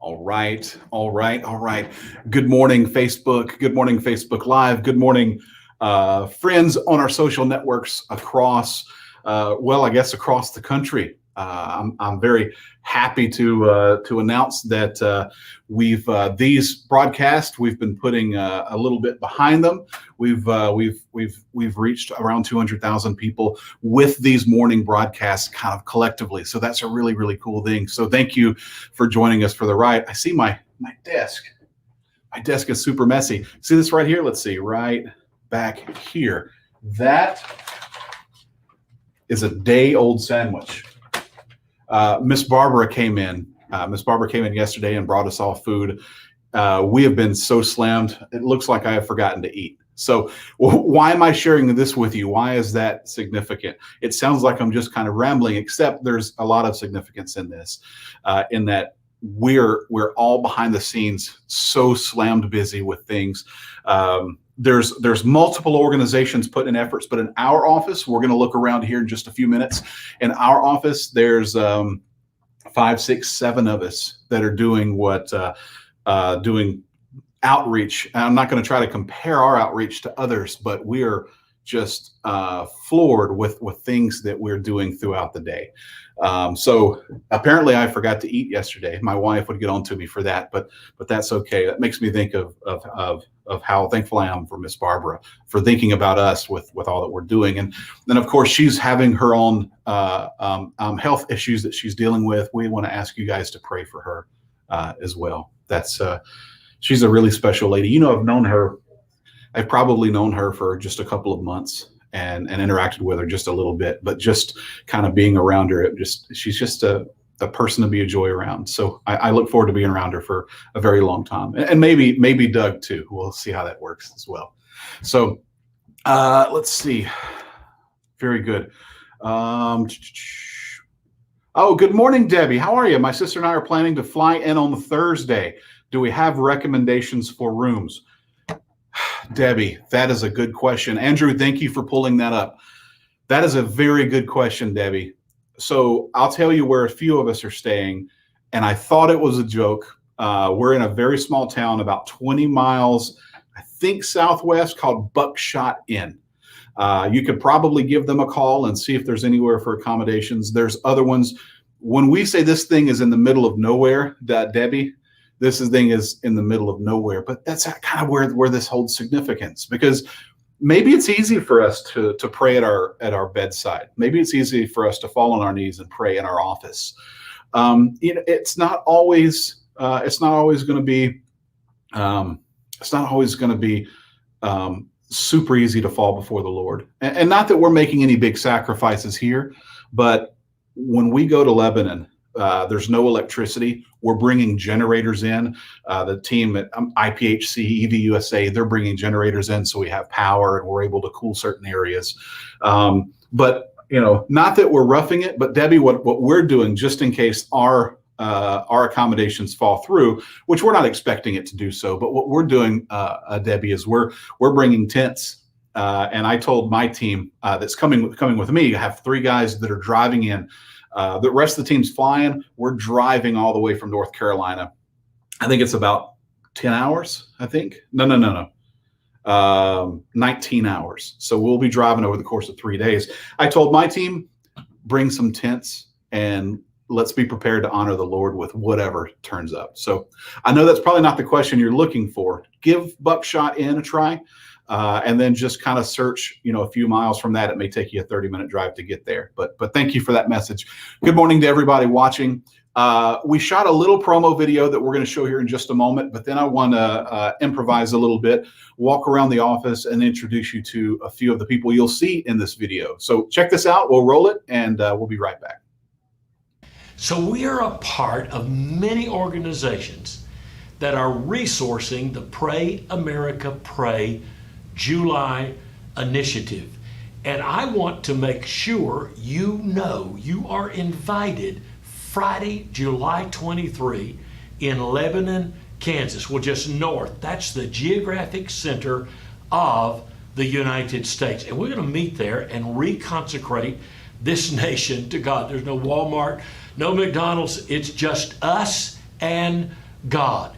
All right, all right, all right. Good morning, Facebook. Good morning, Facebook Live. Good morning, friends on our social networks across, I guess across the country. I'm very happy to announce that we've these broadcasts we've been putting a little bit behind them. We've reached around 200,000 people with these morning broadcasts kind of collectively. So that's a really, really cool thing. So thank you for joining us for the ride. I see my desk. My desk is super messy. See this right here? Let's see, right back here. That is a day-old sandwich. Miss Barbara came in. Miss Barbara came in yesterday and brought us all food. We have been so slammed. It looks like I have forgotten to eat. So why am I sharing this with you? Why is that significant? It sounds like I'm just kind of rambling, except there's a lot of significance in this, in that we're all behind the scenes, so slammed busy with things. There's multiple organizations putting in efforts, but in our office, we're going to look around here in just a few minutes. In our office, there's 5, 6, 7 of us that are doing doing outreach. And I'm not going to try to compare our outreach to others, but we are just floored with things that we're doing throughout the day. So apparently I forgot to eat yesterday. My wife would get on to me for that, but that's okay. That makes me think of how thankful I am for Miss Barbara for thinking about us with all that we're doing. And then of course she's having her own health issues that she's dealing with. We want to ask you guys to pray for her as well. She's a really special lady. You know, I've probably known her for just a couple of months and interacted with her just a little bit, but just kind of being around her, she's just a person to be a joy around. So I look forward to being around her for a very long time, and maybe Doug too. We'll see how that works as well. So let's see. Very good. Oh, good morning, Debbie. How are you? My sister and I are planning to fly in on Thursday. Do we have recommendations for rooms? Debbie, that is a good question. Andrew, thank you for pulling that up. That is a very good question, Debbie. So I'll tell you where a few of us are staying, and I thought it was a joke. We're in a very small town about 20 miles, I think, southwest, called Buckshot Inn. You could probably give them a call and see if there's anywhere for accommodations. There's other ones. When we say this thing is in the middle of nowhere, Debbie, this thing is in the middle of nowhere, but that's kind of where this holds significance, because maybe it's easy for us to pray at our bedside. Maybe it's easy for us to fall on our knees and pray in our office. It's not always going to be super easy to fall before the Lord. And not that we're making any big sacrifices here, but when we go to Lebanon, there's no electricity. We're bringing generators in. The team at IPHC, EVUSA, they're bringing generators in so we have power and we're able to cool certain areas. But not that we're roughing it, but Debbie, what we're doing, just in case our accommodations fall through, which we're not expecting it to do so, but what we're doing, Debbie, is we're bringing tents. And I told my team that's coming with me, I have 3 guys that are driving in. The rest of the team's flying. We're driving all the way from North Carolina. I think it's about 10 hours, I think. No. 19 hours. So we'll be driving over the course of 3 days. I told my team, bring some tents and let's be prepared to honor the Lord with whatever turns up. So I know that's probably not the question you're looking for. Give Buckshot Inn a try. And then just kind of search, a few miles from that. It may take you a 30-minute drive to get there. But thank you for that message. Good morning to everybody watching. We shot a little promo video that we're going to show here in just a moment, but then I want to improvise a little bit, walk around the office, and introduce you to a few of the people you'll see in this video. So check this out. We'll roll it, and we'll be right back. So we are a part of many organizations that are resourcing the Pray America Pray July initiative. And I want to make sure you know you are invited Friday, July 23 in Lebanon, Kansas. Well, just north. That's the geographic center of the United States. And we're going to meet there and reconsecrate this nation to God. There's no Walmart, no McDonald's. It's just us and God.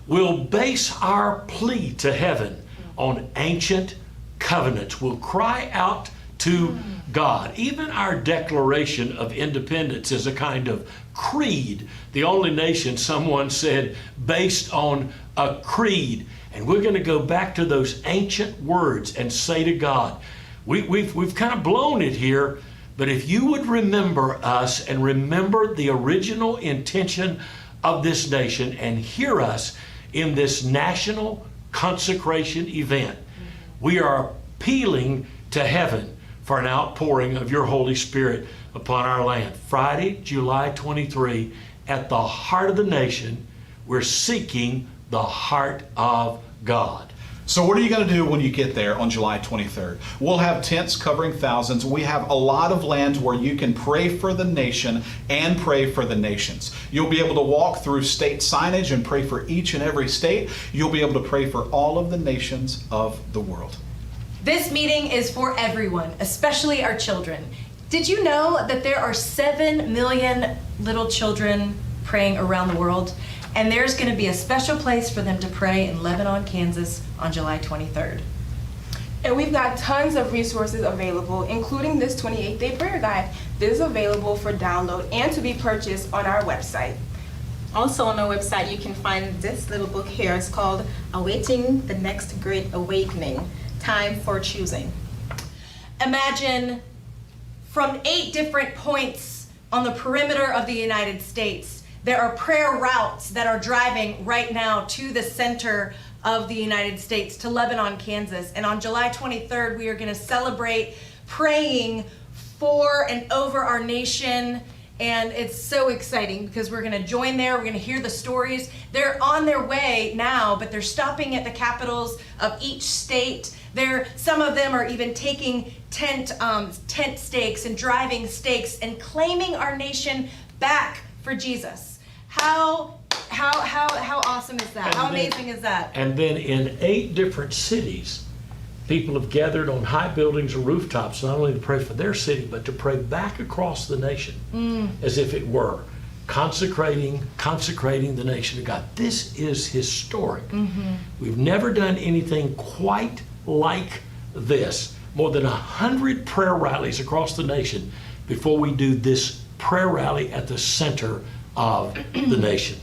We'll base our plea to heaven on ancient covenants. We'll cry out to God. Even our Declaration of Independence is a kind of creed. The only nation, someone said, based on a creed. And we're going to go back to those ancient words and say to God, we've kind of blown it here, but if you would remember us and remember the original intention of this nation and hear us in this national consecration event, we are appealing to heaven for an outpouring of your Holy Spirit upon our land. Friday, July 23, at the heart of the nation, we're seeking the heart of God. So what are you going to do when you get there on July 23rd? We'll have tents covering thousands. We have a lot of land where you can pray for the nation and pray for the nations. You'll be able to walk through state signage and pray for each and every state. You'll be able to pray for all of the nations of the world. This meeting is for everyone, especially our children. Did you know that there are 7 million little children praying around the world? And there's going to be a special place for them to pray in Lebanon, Kansas on July 23rd. And we've got tons of resources available, including this 28-day prayer guide. This is available for download and to be purchased on our website. Also on our website, you can find this little book here. It's called Awaiting the Next Great Awakening, Time for Choosing. Imagine from 8 different points on the perimeter of the United States, there are prayer routes that are driving right now to the center of the United States, to Lebanon, Kansas. And on July 23rd, we are going to celebrate praying for and over our nation. And it's so exciting because we're going to join there. We're going to hear the stories. They're on their way now, but they're stopping at the capitals of each state. Some of them are even taking tent stakes and driving stakes and claiming our nation back for Jesus. How awesome is that? How amazing is that? And then in 8 different cities, people have gathered on high buildings or rooftops, not only to pray for their city, but to pray back across the nation as if it were consecrating the nation of God. This is historic. We've never done anything quite like this. More than 100 prayer rallies across the nation before we do this prayer rally at the center of the nation.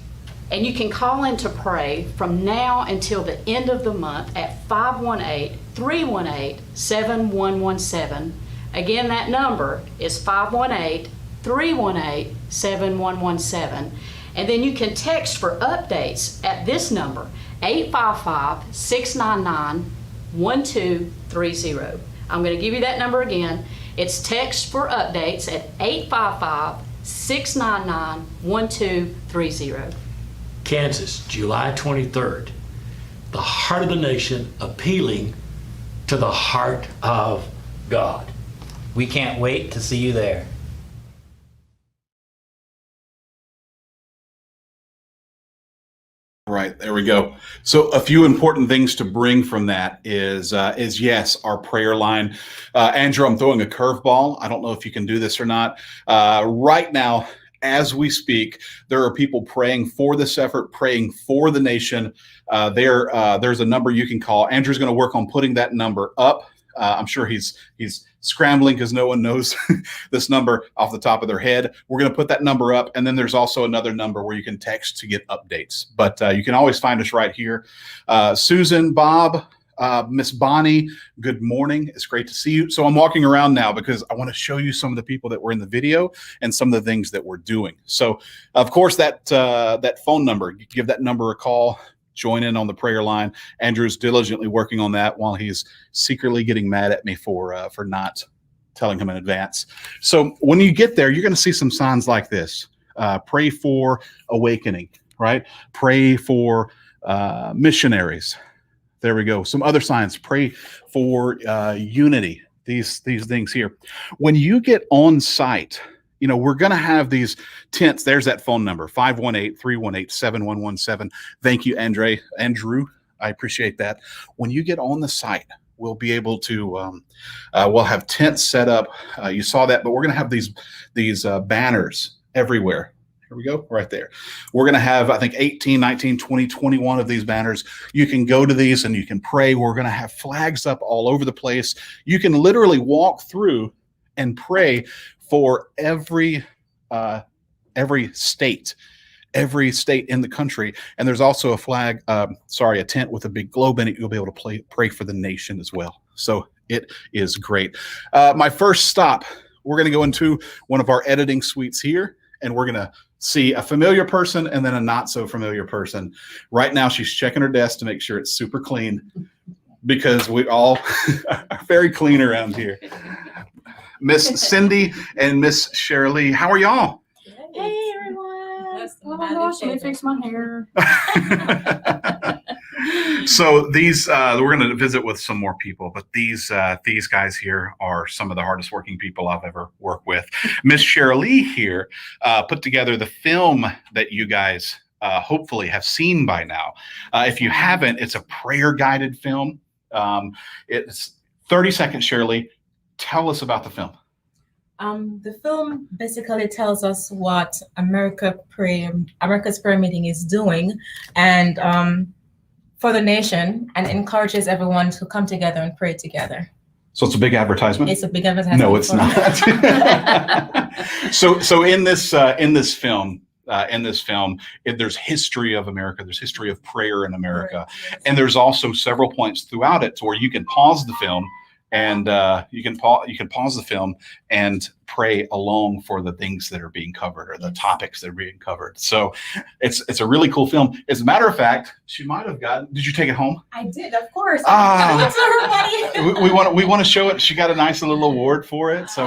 And you can call in to pray from now until the end of the month at 518-318-7117. Again, that number is 518-318-7117. And then you can text for updates at this number, 855-699-1230. I'm going to give you that number again. It's text for updates at 855-699-1230. Kansas, July 23rd, the heart of the nation appealing to the heart of God. We can't wait to see you there. Right, there we go. So a few important things to bring from that is yes, our prayer line. Andrew, I'm throwing a curveball. I don't know if you can do this or not. Right now, as we speak, there are people praying for this effort, praying for the nation. There's a number you can call. Andrew's going to work on putting that number up. I'm sure he's scrambling because no one knows this number off the top of their head. We're going to put that number up, and then there's also another number where you can text to get updates. But you can always find us right here. Susan, Bob, Miss Bonnie, good morning. It's great to see you. So I'm walking around now because I want to show you some of the people that were in the video and some of the things that we're doing. So, of course, that phone number, you give that number a call. Join in on the prayer line. Andrew's diligently working on that while he's secretly getting mad at me for not telling him in advance. So when you get there, you're going to see some signs like this. Pray for awakening, right? Pray for missionaries. There we go. Some other signs. Pray for unity. These things here. When you get on site, you know, we're going to have these tents. There's that phone number, 518-318-7117. Thank you, Andrew. I appreciate that. When you get on the site, we'll be able to, we'll have tents set up. You saw that, but we're going to have these banners everywhere. Here we go, right there. We're going to have, I think, 18, 19, 20, 21 of these banners. You can go to these and you can pray. We're going to have flags up all over the place. You can literally walk through and pray for every state in the country. And there's also a flag, a tent with a big globe in it. You'll be able to pray for the nation as well. So it is great. My first stop, we're going to go into one of our editing suites here, and we're going to see a familiar person and then a not so familiar person. Right now, she's checking her desk to make sure it's super clean, because we all are very clean around here. Miss Cindy and Miss Shirley, how are y'all? Hey everyone! Oh my gosh, let me fix my hair. So these, we're going to visit with some more people, but these guys here are some of the hardest working people I've ever worked with. Miss Shirley here put together the film that you guys hopefully have seen by now. If you haven't, it's a prayer guided film. It's 30 seconds, Shirley. Tell us about the film. The film basically tells us what America's prayer meeting is doing, and for the nation, and encourages everyone to come together and pray together. So it's a big advertisement? It's a big advertisement. No, it's not. So in this film, there's history of America. There's history of prayer in America. Yes. And there's also several points throughout it to where you can pause the film and you can pause the film and pray along for the things that are being covered, or the topics that are being covered. So it's a really cool film. As a matter of fact, she might have gotten. Did you take it home? I did, of course. We want to show it. She got a nice little award for it. So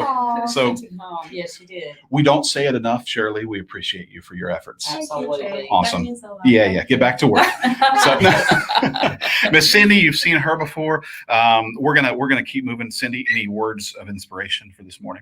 Yes, you did. we don't say it enough, Shirley. We appreciate you for your efforts. Absolutely. Awesome. Yeah. Get back to work. So, Miss Cindy, you've seen her before. We're gonna keep moving. Cindy, any words of inspiration for this morning?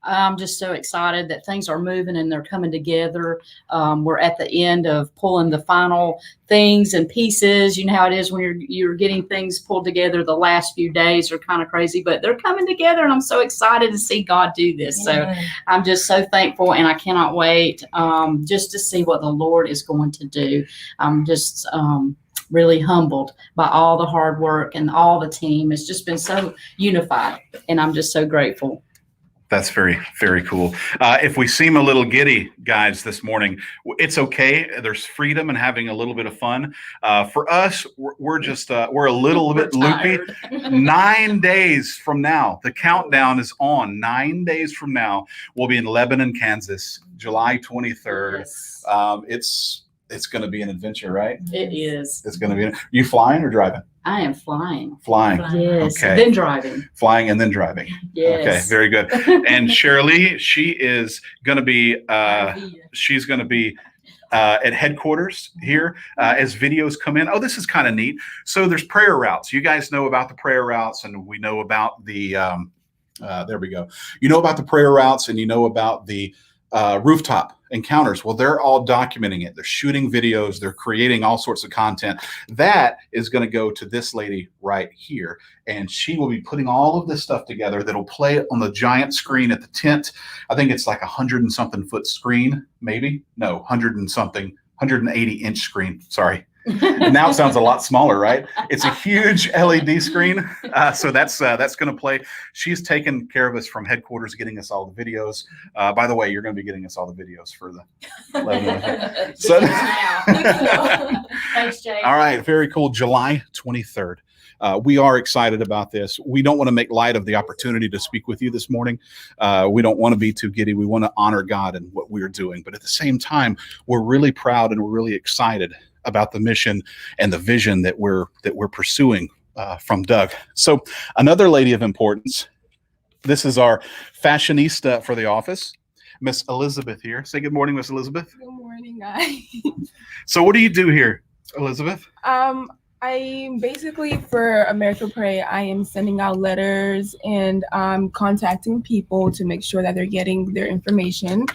I'm just so excited that things are moving and they're coming together. We're at the end of pulling the final things and pieces. You know how it is when you're getting things pulled together. The last few days are kind of crazy, but they're coming together, and I'm so excited to see God do this. So I'm just so thankful, and I cannot wait just to see what the Lord is going to do. I'm just really humbled by all the hard work, and all the team has just been so unified, and I'm just so grateful. That's very, very cool. If we seem a little giddy, guys, this morning, it's okay. There's freedom in having a little bit of fun. For us, we're a little bit loopy. 9 days from now, the countdown is on. 9 days from now, we'll be in Lebanon, Kansas, July 23rd. Yes. It's going to be an adventure, right? It is. It's going to be. You flying or driving? I am flying. Flying. Yes. Okay. Then driving. Flying and then driving. Yes. Okay. Very good. And Shirley, she is going to be. She's going to be at headquarters here as videos come in. Oh, this is kind of neat. So there's prayer routes. You guys know about the prayer routes, and we know about the. There we go. You know about the prayer routes, and you know about the rooftop encounters. Well, they're all documenting it. They're shooting videos. They're creating all sorts of content. That is going to go to this lady right here. And she will be putting all of this stuff together that'll play it on the giant screen at the tent. I think it's like 100 and something foot screen, maybe. No, 100 and something, 180 inch screen. Sorry. Now it sounds a lot smaller, right? It's a huge LED screen. So that's going to play. She's taken care of us from headquarters, getting us all the videos. By the way, you're going to be getting us all the videos for the 11. So, Thanks, Jay. all right. Very cool. July 23rd. We are excited about this. We don't want to make light of the opportunity to speak with you this morning. We don't want to be too giddy. We want to honor God and what we're doing. But at the same time, we're really proud and we're really excited about the mission and the vision that we're pursuing from Doug. So another lady of importance. This is our fashionista for the office, Miss Elizabeth here. Say good morning, Miss Elizabeth. Good morning, guys. So what do you do here, Elizabeth? I basically, for America Pray, I am sending out letters and contacting people to make sure that they're getting their information.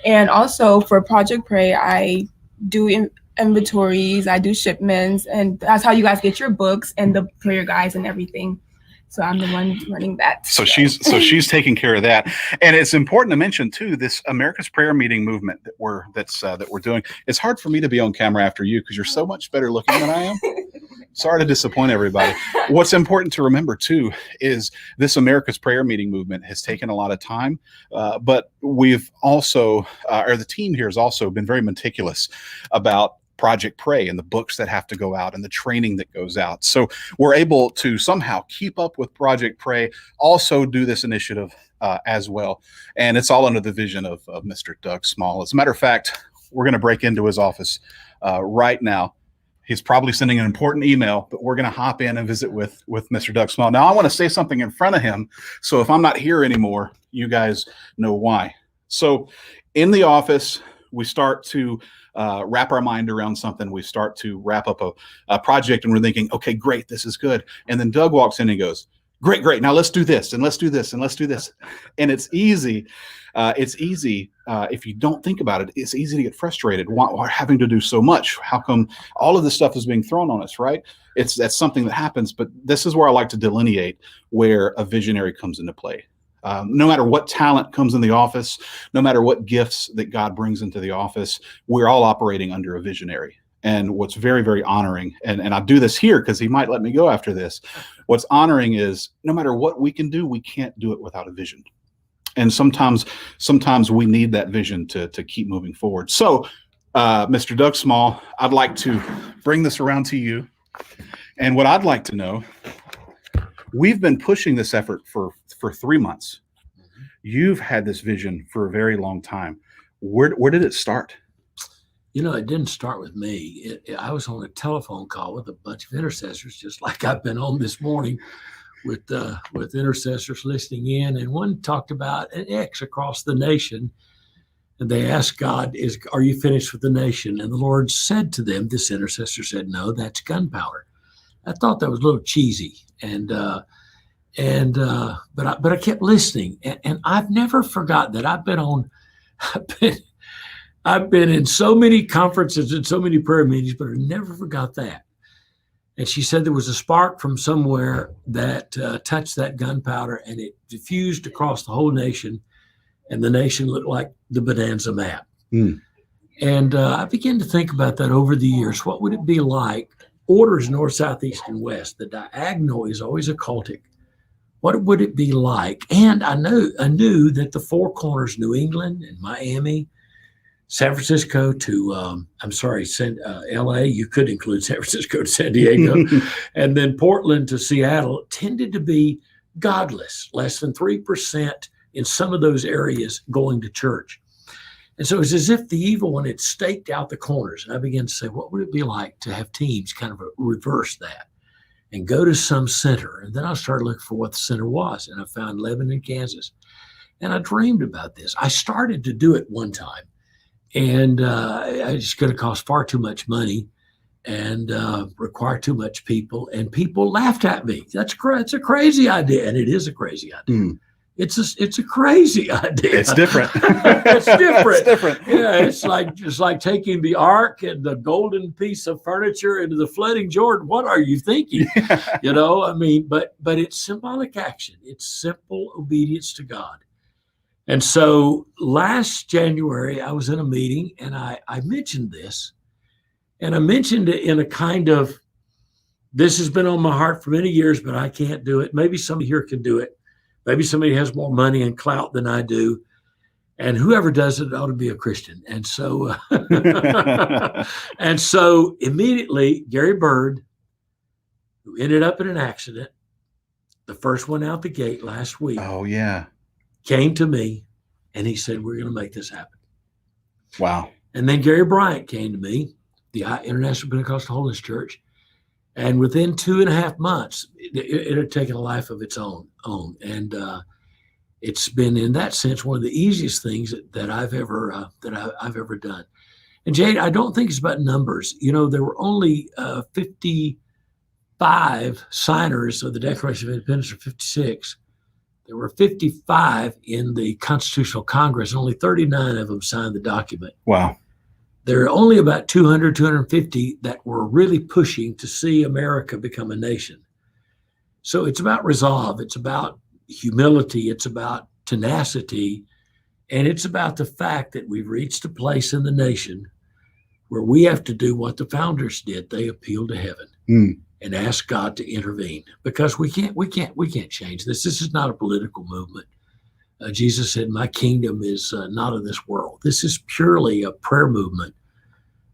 And also for Project Pray, I do inventories, I do shipments, and that's how you guys get your books and the prayer guides and everything. So I'm the one running that. So she's taking care of that. And it's important to mention too, this America's Prayer Meeting movement that we're doing. It's hard for me to be on camera after you because you're so much better looking than I am. Sorry to disappoint everybody. What's important to remember too is this America's Prayer Meeting movement has taken a lot of time, but we've also, or the team here has also been very meticulous about Project Pray and the books that have to go out and the training that goes out. So we're able to somehow keep up with Project Pray, also do this initiative as well. And it's all under the vision of Mr. Doug Small. As a matter of fact, we're going to break into his office right now. He's probably sending an important email, but we're going to hop in and visit with Mr. Doug Small. Now, I want to say something in front of him. So if I'm not here anymore, you guys know why. So in the office, we start to wrap our mind around something. We start to wrap up a project and we're thinking, okay, great, this is good. And then Doug walks in and goes, great. Now let's do this and let's do this and let's do this. And it's easy. If you don't think about it, it's easy to get frustrated. Why having to do so much? How come all of this stuff is being thrown on us, right? That's something that happens, but this is where I like to delineate where a visionary comes into play. No matter what talent comes in the office, no matter what gifts that God brings into the office, we're all operating under a visionary. And what's very, very honoring, and I do this here because he might let me go after this. What's honoring is no matter what we can do, we can't do it without a vision. And sometimes we need that vision to keep moving forward. So, Mr. Doug Small, I'd like to bring this around to you. And what I'd like to know, we've been pushing this effort for 3 months. You've had this vision for a very long time. Where did it start? You know, it didn't start with me. I was on a telephone call with a bunch of intercessors, just like I've been on this morning with intercessors listening in. And one talked about an X across the nation. And they asked God, are you finished with the nation? And the Lord said to them, this intercessor said, no, that's gunpowder. I thought that was a little cheesy. But I kept listening, and I've never forgotten that. I've been in so many conferences and so many prayer meetings, but I never forgot that. And she said there was a spark from somewhere that touched that gunpowder, and it diffused across the whole nation, and the nation looked like the Bonanza map. Mm. And I began to think about that over the years. What would it be like? Orders north, south, east, and west. The diagonal is always occultic. What would it be like? And I knew that the four corners, New England and Miami, San Francisco to, LA, you could include San Francisco to San Diego, and then Portland to Seattle, tended to be godless, less than 3% in some of those areas going to church. And so it's as if the evil one had staked out the corners. And I began to say, what would it be like to have teams kind of reverse that and go to some center? And then I started looking for what the center was, and I found Lebanon, Kansas. And I dreamed about this. I started to do it one time, and it's going to cost far too much money and require too much people. And people laughed at me. It's a crazy idea, and it is a crazy idea. Mm. It's a crazy idea. It's different. It's different. It's different. Yeah, it's like taking the ark and the golden piece of furniture into the flooding Jordan. What are you thinking? Yeah. You know, I mean, but it's symbolic action. It's simple obedience to God. And so last January, I was in a meeting and I mentioned this, and I mentioned it in a kind of, this has been on my heart for many years, but I can't do it. Maybe somebody here can do it. Maybe somebody has more money and clout than I do. And whoever does it ought to be a Christian. And so, immediately Gary Bird, who ended up in an accident, the first one out the gate last week. Oh, yeah. Came to me and he said, we're going to make this happen. Wow. And then Gary Bryant came to me, the International Pentecostal Holiness Church. And within 2.5 months, it had taken a life of its own. And it's been, in that sense, one of the easiest things that I've ever done. And Jade, I don't think it's about numbers. You know, there were only 55 signers of the Declaration of Independence, or 56. There were 55 in the Constitutional Congress. Only 39 of them signed the document. Wow. There are only about 200, 250 that were really pushing to see America become a nation. So it's about resolve. It's about humility. It's about tenacity. And it's about the fact that we've reached a place in the nation where we have to do what the founders did. They appealed to heaven and asked God to intervene, because we can't change this. This is not a political movement. Jesus said, "My kingdom is not of this world." This is purely a prayer movement,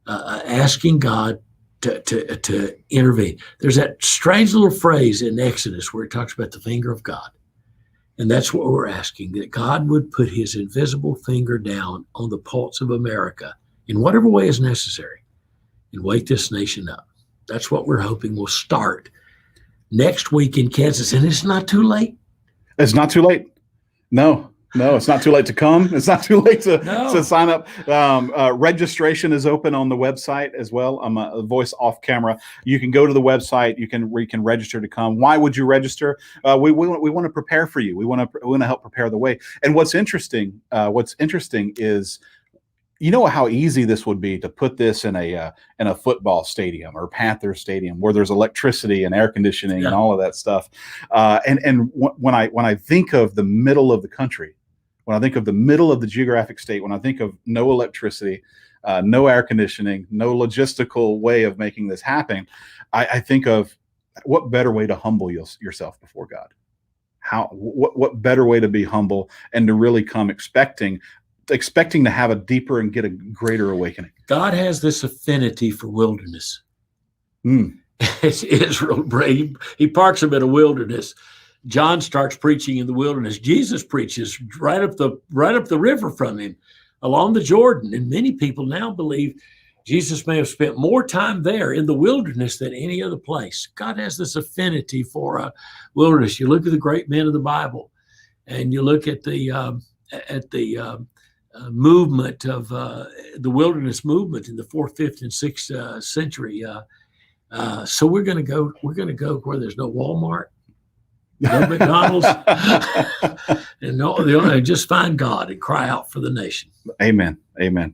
asking God to intervene. There's that strange little phrase in Exodus where it talks about the finger of God. And that's what we're asking, that God would put his invisible finger down on the pulse of America in whatever way is necessary and wake this nation up. That's what we're hoping will start next week in Kansas. And it's not too late. It's not too late. No, it's not too late to come. It's not too late to sign up. Registration is open on the website as well. I'm a voice off camera. You can go to the website. You can register to come. Why would you register? We want to prepare for you. We want to help prepare the way. And what's interesting is, you know how easy this would be to put this in a football stadium or Panther stadium where there's electricity and air conditioning and all of that stuff. And when I think of the middle of the country, when I think of the middle of the geographic state, when I think of no electricity, no air conditioning, no logistical way of making this happen, I think of what better way to humble yourself before God? What better way to be humble and to really come expecting to have a deeper and get a greater awakening. God has this affinity for wilderness. It's Israel. He parks them in a wilderness. John starts preaching in the wilderness. Jesus preaches right up the river from him, along the Jordan. And many people now believe Jesus may have spent more time there in the wilderness than any other place. God has this affinity for wilderness. You look at the great men of the Bible, and you look at the movement of the wilderness movement in the 4th, 5th, and 6th century. So we're going to go where there's no Walmart, no McDonald's, and just find God and cry out for the nation. Amen.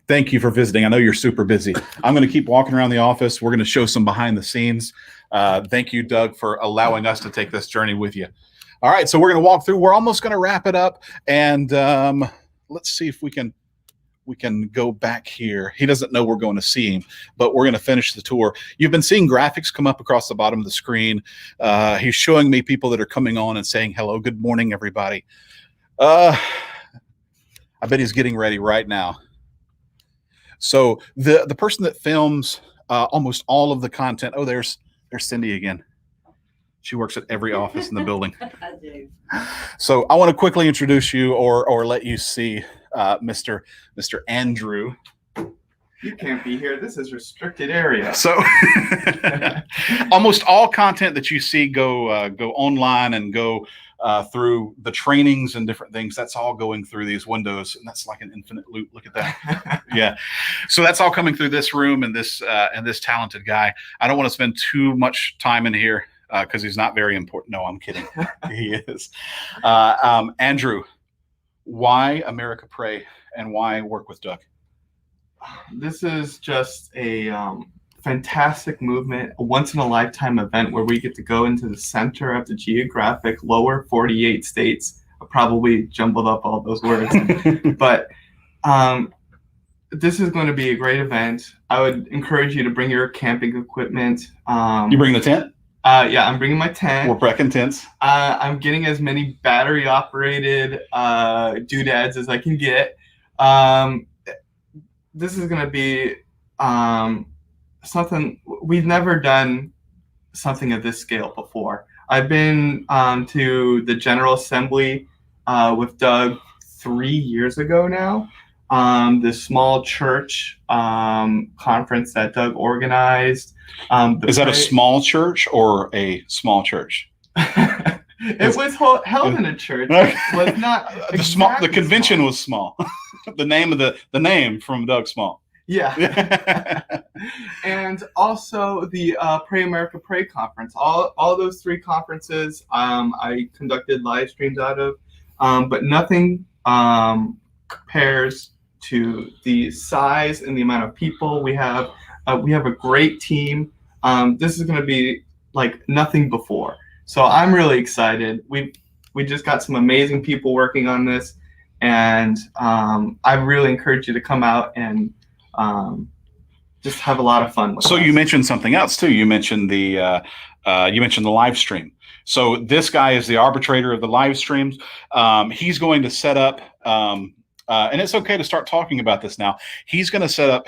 Thank you for visiting. I know you're super busy. I'm going to keep walking around the office. We're going to show some behind the scenes. Thank you, Doug, for allowing us to take this journey with you. All right, so we're going to walk through. We're almost going to wrap it up, and let's see if we can go back here. He doesn't know we're going to see him, but we're going to finish the tour. You've been seeing graphics come up across the bottom of the screen. He's showing me people that are coming on and saying, hello, good morning, everybody. I bet he's getting ready right now. So the person that films almost all of the content. Oh, there's Cindy again. She works at every office in the building. I do. So I want to quickly introduce you or let you see Mr. Andrew. You can't be here. This is restricted area. So almost all content that you see go online and go through the trainings and different things. That's all going through these windows, and that's like an infinite loop. Look at that. Yeah. So that's all coming through this room and this talented guy. I don't want to spend too much time in here because he's not very important. No, I'm kidding. He is. Andrew, why America Pray and why work with Doug? This is just a fantastic movement, a once-in-a-lifetime event where we get to go into the center of the geographic lower 48 states. I probably jumbled up all those words, but this is going to be a great event. I would encourage you to bring your camping equipment. You bring the tent? Yeah, I'm bringing my tent. We're packing tents. I'm getting as many battery-operated doodads as I can get. This is going to be something we've never done something of this scale before. I've been to the General Assembly with Doug 3 years ago now. This small church conference that Doug organized. Is that a small church or a small church? It was held in a church. It was not the convention small. Was small. the name from Doug Small. Yeah. And also the Pray America Pray conference. All those three conferences I conducted live streams out of, but nothing compares to the size and the amount of people we have. We have a great team. This is going to be like nothing before. So I'm really excited. We just got some amazing people working on this, and I really encourage you to come out and just have a lot of fun with So us. you mentioned something else too. You mentioned the live stream. So this guy is the arbitrator of the live streams. He's going to set up, and it's okay to start talking about this now. He's going to set up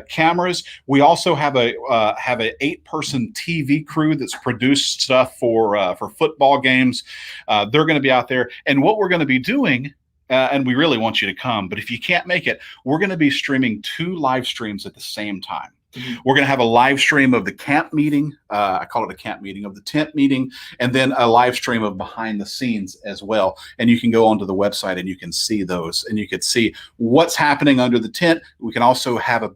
cameras. We also have a 8-person TV crew that's produced stuff for football games. They're going to be out there, and what we're going to be doing. And we really want you to come, but if you can't make it, we're going to be streaming 2 live streams at the same time. Mm-hmm. We're going to have a live stream of the camp meeting. I call it a camp meeting, of the tent meeting, and then a live stream of behind the scenes as well. And you can go onto the website and you can see those, and you can see what's happening under the tent. We can also have a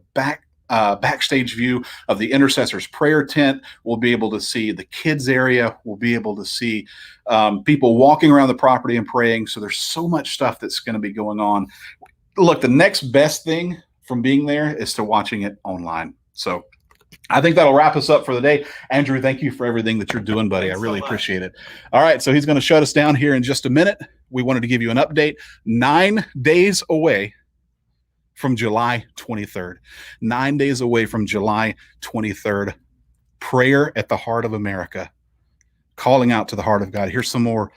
backstage view of the intercessors prayer tent. We'll be able to see the kids area. We'll be able to see people walking around the property and praying. So there's so much stuff that's going to be going on. Look, the next best thing from being there is to watching it online. So I think that'll wrap us up for the day. Andrew, thank you for everything that you're doing, buddy. I really appreciate it. All right, so he's going to shut us down here in just a minute. We wanted to give you an update. 9 days away from July 23rd. 9 days away from July 23rd. Prayer at the Heart of America. Calling out to the heart of God. Here's some more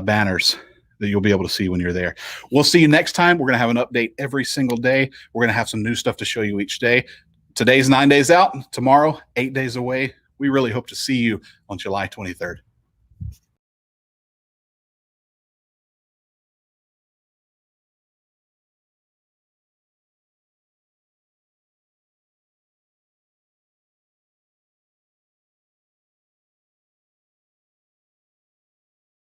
banners that you'll be able to see when you're there. We'll see you next time. We're going to have an update every single day. We're going to have some new stuff to show you each day. Today's 9 days out. Tomorrow, 8 days away. We really hope to see you on July 23rd.